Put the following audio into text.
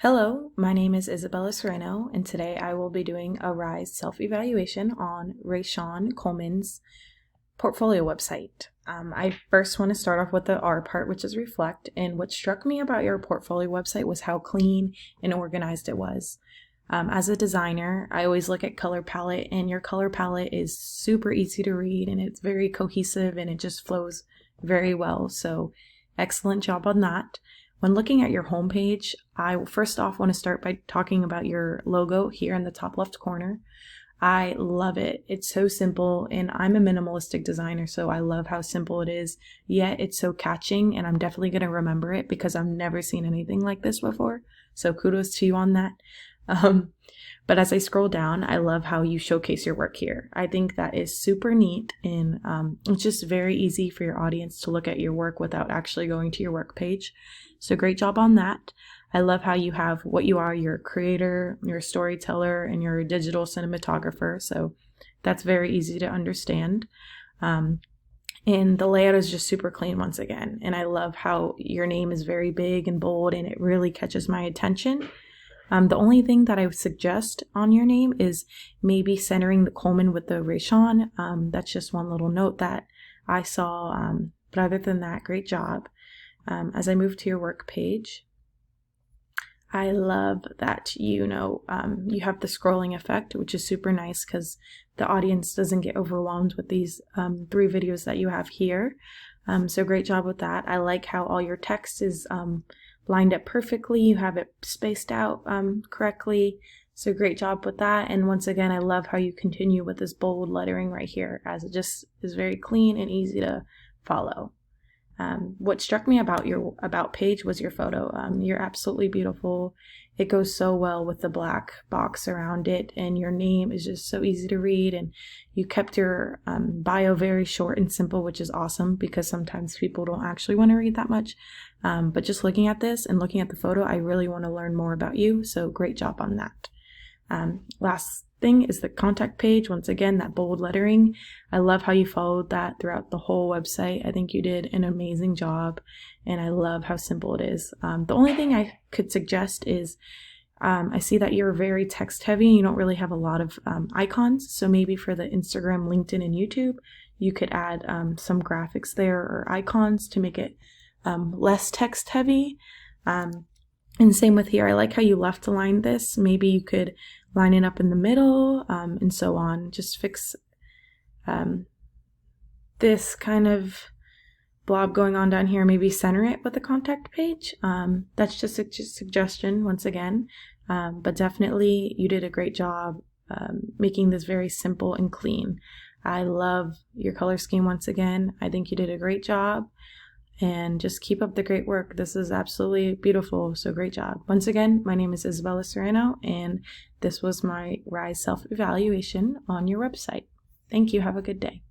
Hello, my name is Isabella Sereno, and today I will be doing a RISE self-evaluation on Rayshawn Coleman's portfolio website. I first want to start off with the R part, which is reflect, and what struck me about your portfolio website was how clean and organized it was. As a designer, I always look at color palette, and your color palette is super easy to read, and it's very cohesive, and it just flows very well, so excellent job on that. When looking at your homepage, I first off want to start by talking about your logo here in the top left corner. I love it. It's so simple, and I'm a minimalistic designer, so I love how simple it is, yet it's so catching, and I'm definitely going to remember it because I've never seen anything like this before, so kudos to you on that. But as I scroll down, I love how you showcase your work here. I think that is super neat, and it's just very easy for your audience to look at your work without actually going to your work page. So great job on that. I love how you have what you are, you're a creator, you're a storyteller, and you're a digital cinematographer. So that's very easy to understand. And the layout is just super clean once again. And I love how your name is very big and bold, and it really catches my attention. The only thing that I would suggest on your name is maybe centering the Coleman with the Rayshawn. That's just one little note that I saw. But other than that, great job. As I move to your work page, I love that you have the scrolling effect, which is super nice because the audience doesn't get overwhelmed with these 3 videos that you have here. So great job with that. I like how all your text is lined up perfectly. You have it spaced out correctly. So great job with that. And once again, I love how you continue with this bold lettering right here, as it just is very clean and easy to follow. What struck me about your about page was your photo. You're absolutely beautiful. It goes so well with the black box around it, and your name is just so easy to read, and you kept your bio very short and simple, which is awesome because sometimes people don't actually want to read that much. But just looking at this and looking at the photo, I really want to learn more about you, so great job on that. Last thing is the contact page. Once again, that bold lettering. I love how you followed that throughout the whole website. I think you did an amazing job, and I love how simple it is. The only thing I could suggest is I see that you're very text heavy and you don't really have a lot of icons, so maybe for the Instagram, LinkedIn, and YouTube, you could add some graphics there or icons to make it less text heavy. And same with here. I like how you left aligned this. Maybe you could line it up in the middle, and so on. Just fix this kind of blob going on down here. Maybe center it with the contact page. That's just a suggestion once again. But definitely you did a great job making this very simple and clean. I love your color scheme once again. I think you did a great job. And just keep up the great work. This is absolutely beautiful, so great job. Once again, my name is Isabella Sereno, and this was my RISE self-evaluation on your website. Thank you. Have a good day.